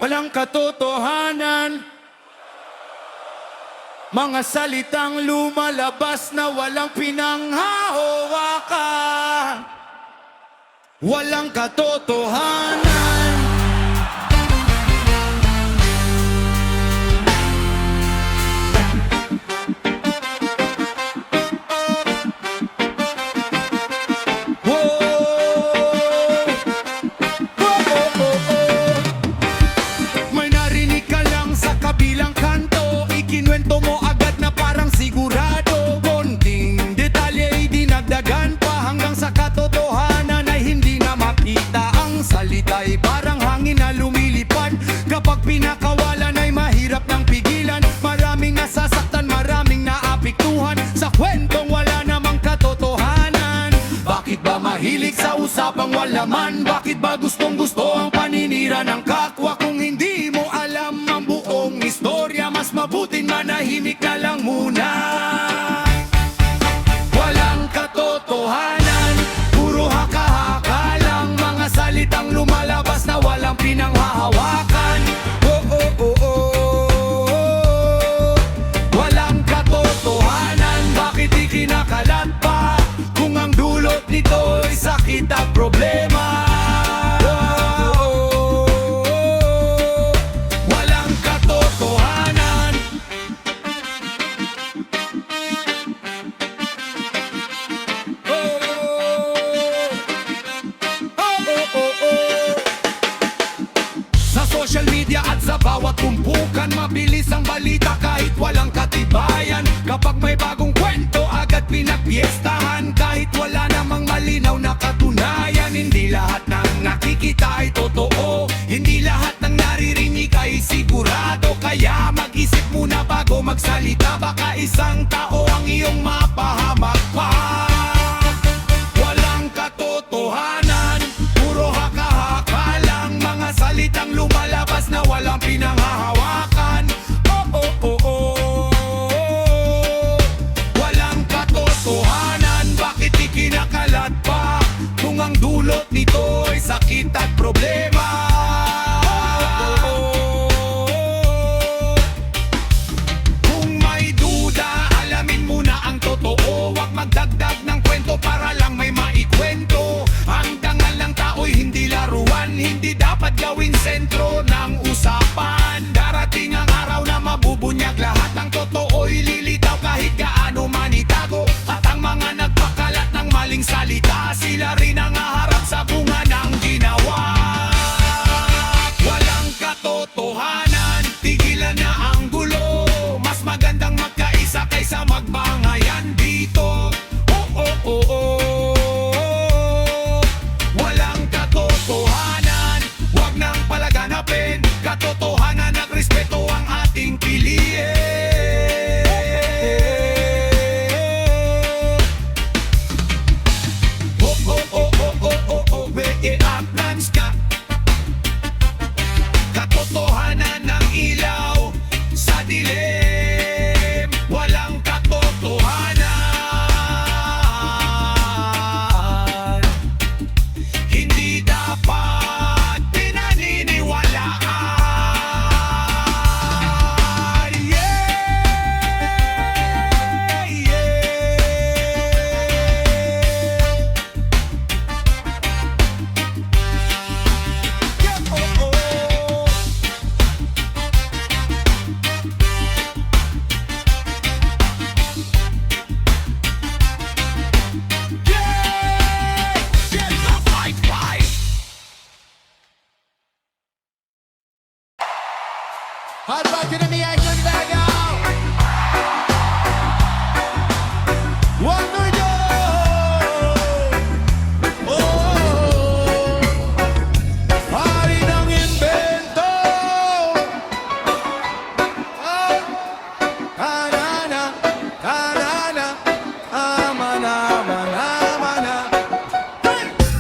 Walang katotohanan, mga salitang lumalabas na walang pinanghahawakan. Walang katotohanan. May narinig ka lang sa kabilang kanto, ikinwento mo agad na parang sigurado. Konting detalye ay dinagdagan pa hanggang sa katotohanan ay hindi na makita. Ang salita ay parang hangin na lumilipad, kapag pinakawalan ay mahirap nang pigilan. Maraming nasasaktan, maraming naapektuhan sa kwentong wala namang katotohanan. Bakit ba mahilig sa usapang walaman? Bakit ba gustong gusto ang paninira ng kapwa? Kung hindi mo alam ang buong istorya, mas mabuting manahimik na lang muna. Walang katotohanan, puro haka-haka lang, mga salitang lumalabas na walang pinanghahawakan. Oh, oh, oh, oh. Walang katotohanan, bakit ikinakalat pa? Kung ang dulot nito ay sakit at problema. Walang katotohanan. Sa social media at sa bawat tumpukan, mabilis ang balita kahit walang katibayan. Kapag may bagong kwento, agad pinagpiestahan, kahit wala namang malinaw na katunayan. Hindi lahat ng nakikita ay totoo, hindi lahat ng naririnig ay sigurado. Kaya mag-isip muna bago magsalita, baka isang tao ang iyong mapahamak pa. Walang katotohanan, puro haka-haka lang, mga salitang lumalabas na walang pinanghahawakan. Oh, oh, oh, oh. Walang katotohanan, bakit ikinakalat pa? Kung ang dulot nito ay sakit at problema. Kung may duda, alamin muna ang totoo. Huwag magdagdag ng kwento para lang may maikwento. Ang dangal ng tao'y hindi laruan, hindi dapat gawing sentro ng usapan. Darating ang araw na mabubunyag lahat, ang totoo'y lilitaw kahit gaano man itago. At ang mga nagpakalat ng maling salita, sila rin ang haharap sa bunga ng ginawa. Walang katotohanan, tigilan na ang gulo. Mas magandang magkaisa kaysa magbangayan dito. Oh, oh, oh, oh. Walang katotohanan, wag nang palaganapin. Katotohanan at respeto ang ating piliin. Oh, oh, oh, oh, oh, oh, oh, i-applans ka. Katotohanan ng ilaw sa dilim. Walang katotohanan, hindi dapat pinaniniwalaan. Yeah, yeah. Yeah, oh, oh. Hard rock in the action bag out. One more oh, hari ng invento. Kanana, kanana, amana, amana, amana.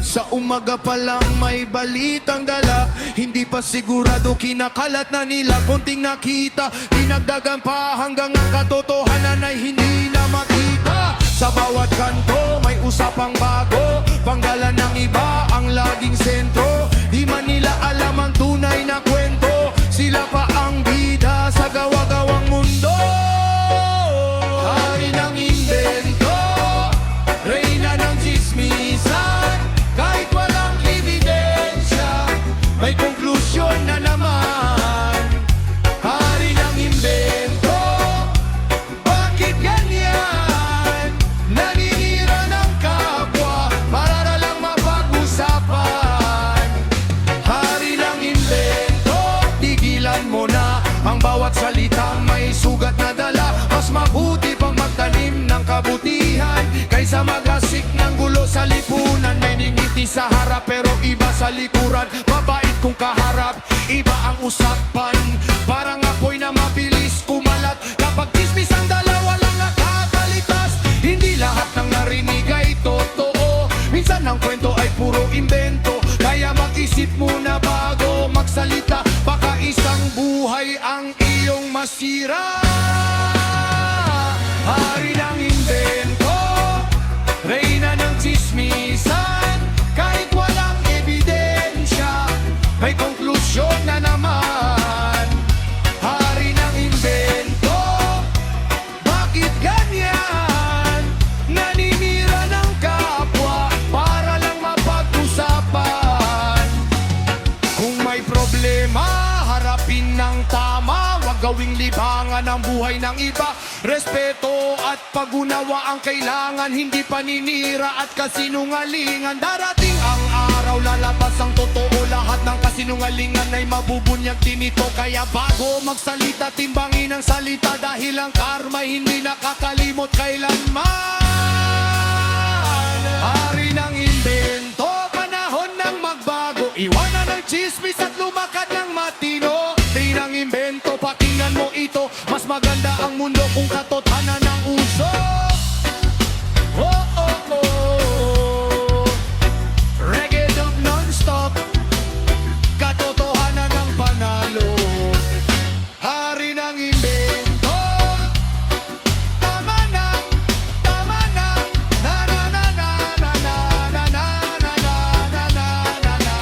Sa umaga pa lang may balitang dala, hindi pa sigurado, kinakalat na nila. Konting nakita, dinagdagan pa hanggang ang katotohanan ay hindi na makita. Sa bawat kanto may usapang bago, panggalan ng iba ang laging sentro. Di man nila alam ang tunay na kwento, magulo sa lipunan, may ningiti sa harap pero iba sa likuran. Mabait kung kaharap, iba ang usapan. Parang apoy na mabilis kumalat. Kapag chismis ang dalawa lang nakakalitas. Hindi lahat ng narinig ay totoo. Minsan ang kwento ay puro invento. Kaya mag-isip muna bago magsalita. Baka isang buhay ang iyong masira. Hari ng invento, reyna ng chismisan. Kahit walang ebidensya, may konklusyon na naman. Hari ng invento, bakit ganyan? Naninira ng kapwa para lang mapag-usapan. Kung may problema, harapin ng tama. Huwag gawing libangan ang buhay ng iba. Respeto at pag-unawa ang kailangan. Hindi paninira at kasinungalingan. Darating ang araw, lalabas ang totoo. Lahat ng kasinungalingan ay mabubunyag din ito. Kaya bago magsalita, timbangin ang salita. Dahil ang karma hindi nakakalimot kailanman. Hari ng invento, panahon ng magbago. Iwanan ng chismis at lumakad ng matino. Di ng invento, pakinggan mo ito. Mas maganda ang mundo kung katotohanan ng uso. Oh, oh, oh. Reggae dub non-stop, katotohanan ng panalo. Hari ng invento, tama na, tama na. Na na na na na na na na na na na na.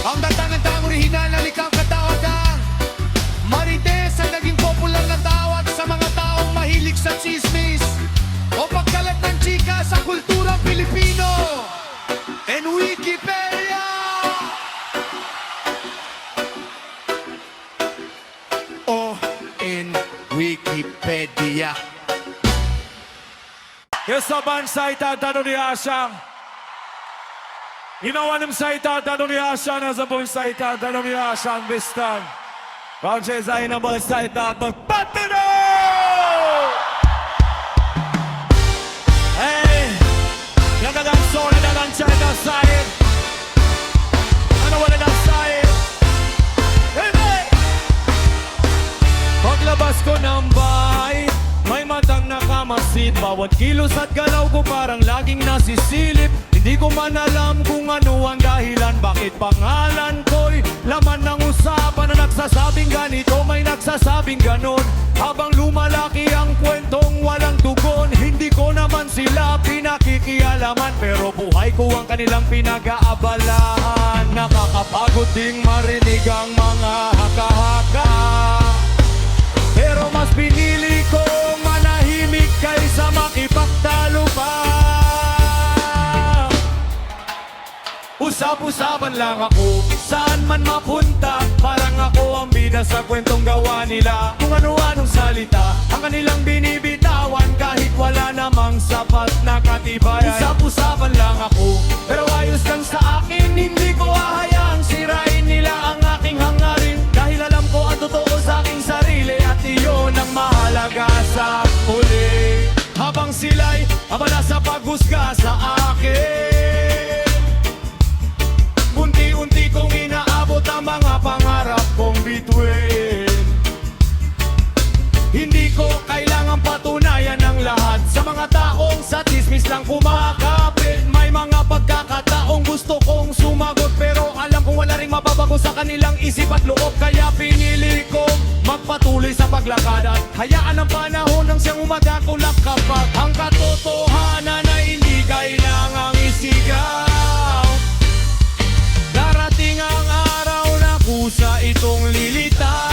Ang datang ng taong orihinal na likang katawagan. Marites ang naging popular na tawag sa mga taong mahilig sa chismis o pagkalat ng chika sa kulturang Pilipino. And Wikipedia! O in Wikipedia. Yasaban sayta tanong ni Asyang. Ginawa ng sayta tanong ni Asyang. Nasa buong sayta tanong ni Asyang Bistan. Roger Zayn ang mga sayta magpatino! Hey! Nagagang sora na lang sayta sahin. Ano wala na sahin? Hey, hey! Paglabas ko ng bahay, may matang nakamasid. Bawat kilos at galaw ko parang laging nasisilip. Hindi ko man alam kung ano ang dahilan. Bakit pangalan ko'y laman ng usapan na nagsasabing ganito, may nagsasabing ganon. Habang lumalaki ang kwentong walang tugon, hindi ko naman sila pinakikialaman. Pero buhay ko ang kanilang pinag-aabalahan. Nakakapagod ding marinig ang mga haka-haka. Pero mas pinili kong manahimik kaysa makipagtalo pa. Usap-usapan lang ako, saan man mapunta. Parang ako ang bida sa kwentong gawa nila. Kung ano-anong salita, ang kanilang binibitawan. Kahit wala namang sapat na katibayan. Usap-usapan lang ako, pero ayos lang sa akin. Hindi ko hahayaang sirain nila ang aking hangarin. Dahil alam ko ang totoo sa aking sarili. At iyon ang mahalaga sa huli. Habang sila'y abala sa paghusga sa akin, unti-unti kong inaabot ang mga pangarap kong bituin. Hindi ko kailangan patunayan ang lahat sa mga taong sa chismis lang kumakapit. May mga pagkakataong gusto kong sumagot, pero alam kong wala ring mababago sa kanilang isip at loob. Kaya pinili kong magpatuloy sa paglakad at hayaan ang panahon nang siyang umadagulak. Kapag ang katotohanan ay hindi kailangang isigaw, darating ang araw na kusa itong lilitaw.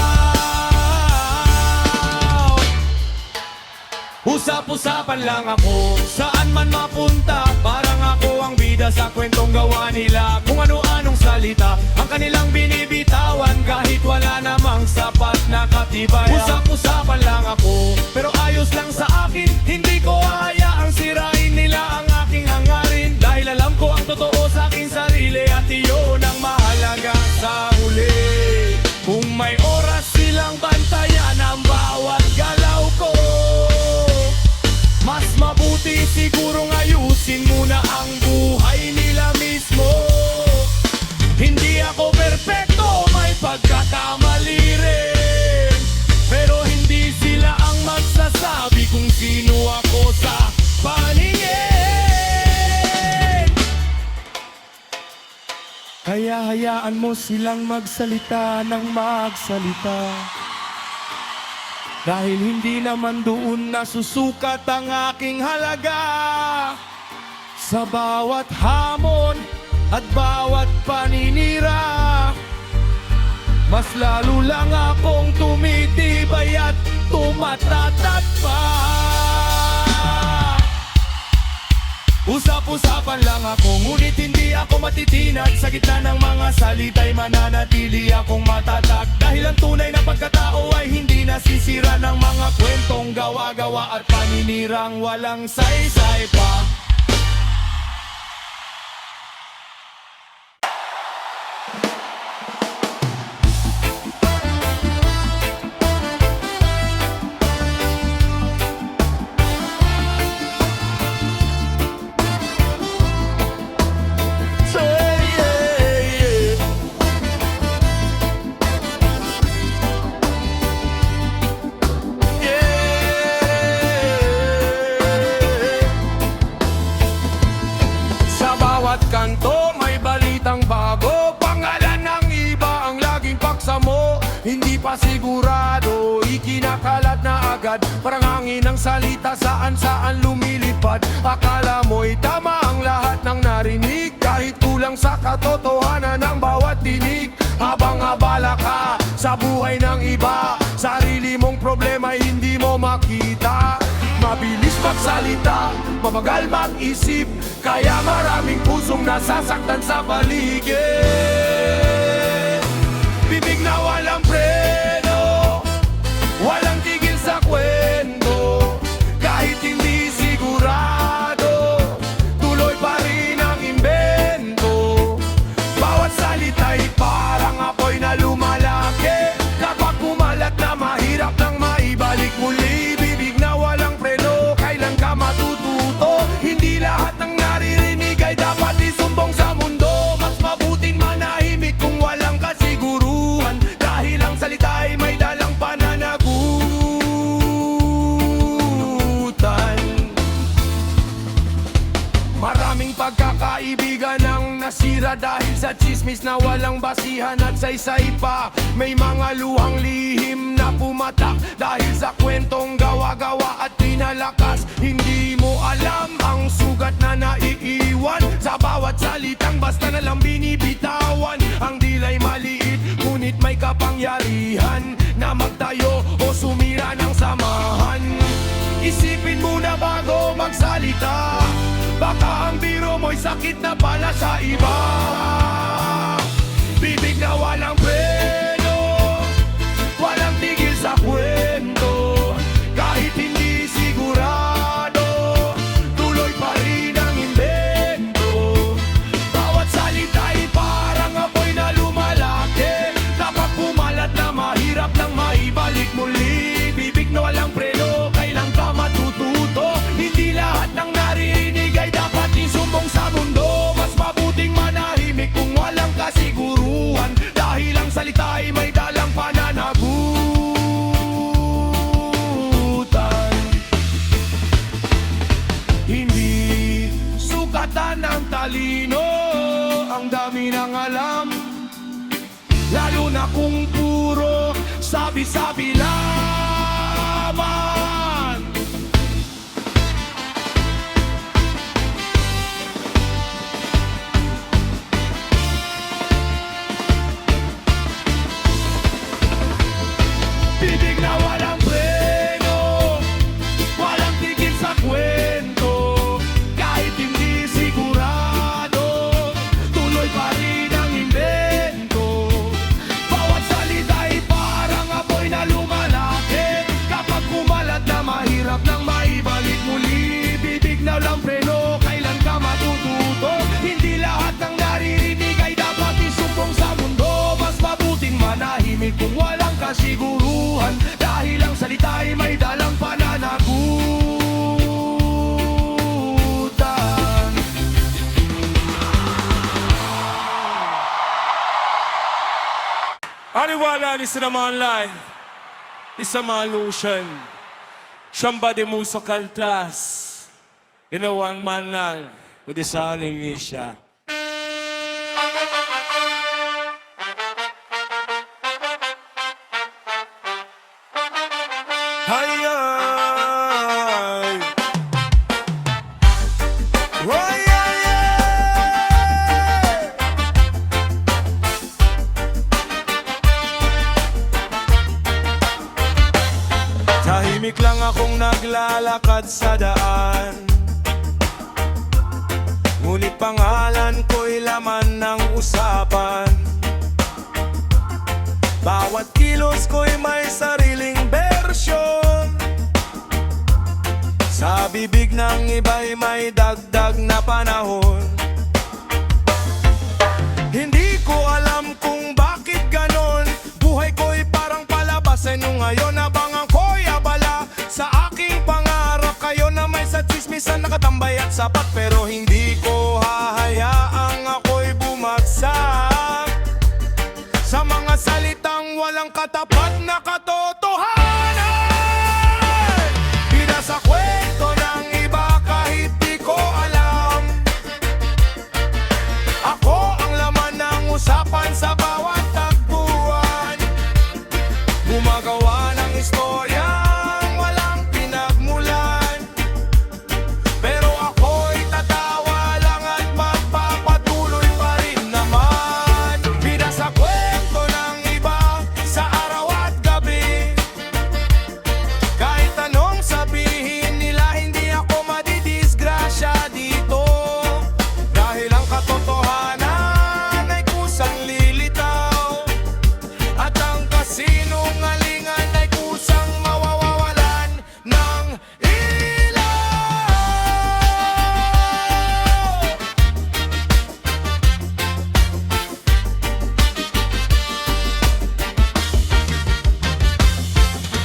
Usap-usapan lang ako, saan man mapunta. Parang ako ang bida sa kwentong gawa nila. Kung ano-anong salita ang kanilang binibitawan. Kahit wala namang sapat na katibayan. Usap-usapan lang ako, pero ayos lang sa akin. Hindi ko hahayaang sirain nila ang aking hangarin. Dahil alam ko ang totoo sa aking sarili. At iyon ang mahalaga sa huli. Kung may oras silang bantayan ang bawat galaw ko, mas mabuti siguro mo silang magsalita ng magsalita. Dahil hindi naman doon nasusukat ang aking halaga. Sa bawat hamon at bawat paninira, mas lalo lang akong tumitibay at tumatatat pa. Usap-usapan lang ako, ngunit hindi ako matitinag. Sa gitna ng mga salita'y mananatili akong matatag. Dahil ang tunay na pagkatao ay hindi nasisira ng mga kwentong gawa-gawa at paninirang walang saysay pa. Kanto, may balitang bago. Pangalan ng iba ang laging paksa mo. Hindi pa sigurado, ikinakalat na agad. Parang hangin ng salita, saan-saan lumilipad. Akala mo'y tama ang lahat ng narinig, kahit kulang sa katotohanan ng bawat tinig. Habang abala ka sa buhay ng iba, sarili mong problema hindi mo makita. Mabilis magsalita, mabagal mag-isip, kaya maraming pusong nasasaktan sa paligid. Bibig na walang preno, walang tigil sa kwento. Kahit hindi sigurado, tuloy pa rin ang imbento. Bawat salita'y parang apoy na lumalaki. Kapag kumalat na mahirap nang maibalik muli. Bibig na walang preno, kailan ka matututo? Hindi lahat ng naririnig ay dapat isumbong sa mundo. Mas mabuting manahimik kung walang kasiguruhan, dahil ang salita ay may dalang pananagutan. Maraming pagkakaibigan ang nasira dahil sa chismis na walang basihan at saysay pa. May mga luhang lihim na pumatak dahil sa kwentong gawa-gawa at pinalakas. Hindi mo alam ang sugat na naiiwan sa bawat salitang basta na lang binibitawan. Ang dilay maliit, ngunit may kapangyarihan na magtayo o sumira ng samahan. Isipin muna bago magsalita, baka ang biro mo'y sakit na pala sa iba. Bibig na walang preno, walang tigil sa kwento. Kahit hindi sigurado, tuloy pa rin ang imbento. Bawat salita'y parang apoy na lumalaki. Kapag pumalat na mahirap nang maibalik muli. Bibig na walang preno, kailan ka matututo? Hindi lahat ng naririnig ay dapat isumbong sa mundo. Mas mabuting manahimik kung walang kasiguruhan, dahil ang salita ay may dalang pananagutan. Hindi sukatan ng talino ang dami ng alam, lalo na kung puro sabi-sabi lamang. Bibig na walang preno, walang tigil sa kwento. Kahit hindi sigurado, tuloy pa rin ang imbento. Bawat salita'y parang apoy na lumalaki. Kapag kumalat na mahirap nang maibalik muli. Bibig na walang preno, kailan ka matututo? Hindi lahat ng naririnig ay dapat isumbong sa mundo. Mas mabuting manahimik kung walang kasiguruhan, dahil ang salita ay may dalang pananagutan. Aniwala ni Sinama Online, Isama Lotion, Somebody Musical Class, Ginawang man lang, kundi sa aling siya. Ay, ay. Ay, ay, ay. Tahimik lang akong naglalakad sa daan, ngunit pangalan ko'y laman ng usapan. Bawat kilos ko'y may sariling bersyon, sa bibig ng iba'y may dagdag na panahon. Hindi ko alam kung bakit ganon, buhay ko'y parang palabas. Ano ngayon abangan ko'y abala sa aking pangarap. Kayo na may sa tsismisan nakatambay at sapat, pero hindi ko hahayaang ako'y bumagsak sa mga salitang walang katapat na katotohanan. Bida sa kwento ng iba kahit di ko alam, ako ang laman ng usapan sa bawat tagpuan. Gumagawa ng istoryang walang pinagmulan, pero ako'y tatawa lang at magpapatuloy pa rin naman. Bida sa kwento ng iba sa araw at gabi, kahit anong sabihin nila hindi ako madidisgrasya dito, dahil ang katotohanan ay kusang lilitaw, at ang kasinungalingan ay kusang mawawalan ng ilaw.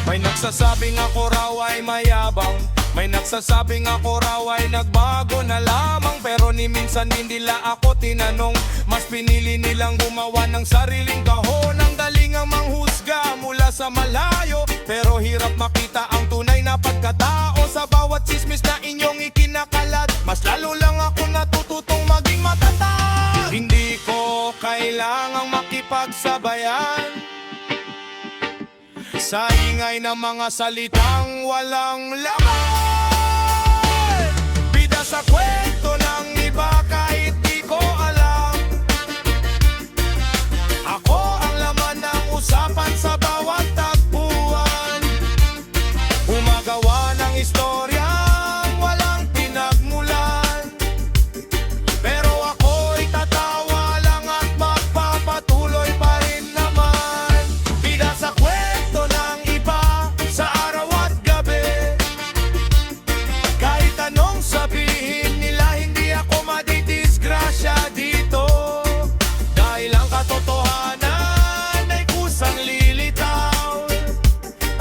May nagsasabing ako raw ay mayabang, may nagsasabing ako raw ay nagbago na lamang, pero ni minsan din nila ako tinanong. Mas pinili nilang gumawa ng sariling kahon. Ang galing ang manghusga mula sa malayo, pero hirap makita ang tunay na pagkatao sa bawat tsismis na inyong ikinakalat. Mas lalo lang ako natututong maging matatag. Hindi ko kailangang makipagsabayan sa ingay ng mga salitang walang laman. Bida sa kwento ng iba kahit di ko alam, ako ang laman ng usapan sa bawat tagpuan. Gumagawa ng istoryang walang pinagmulan, pero ako'y tatawa lang at magpapatuloy pa rin naman. Bida sa kwento ng iba sa araw at gabi, kahit anong sabihin nila hindi ako madidisgrasya dito, dahil ang katotohanan ay kusang lilitaw,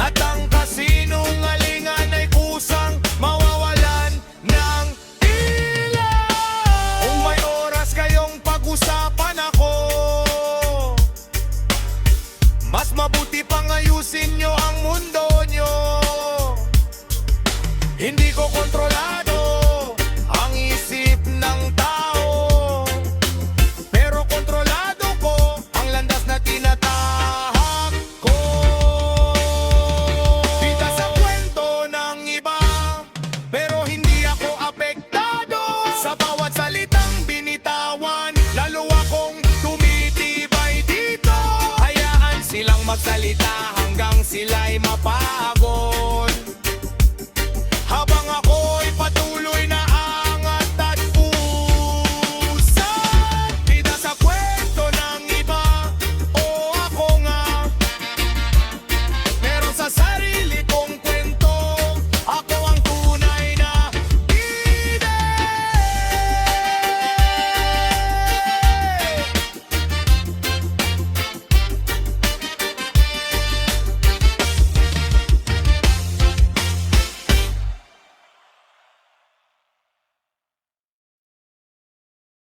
at ang kasinungalingan ay kusang mawawalan ng ilaw. Kung may oras kayong pag-usapan ako, mas mabuti pang ayusin nyo ang mundo nyo. Hindi ko kontrolado ang isip ng tao, pero kontrolado ko ang landas na tinatahak ko. Bida sa kwento ng iba, pero hindi ako apektado sa bawat salitang binitawan. Lalo akong tumitibay dito, hayaan silang magsalita hanggang sila'y mapagod.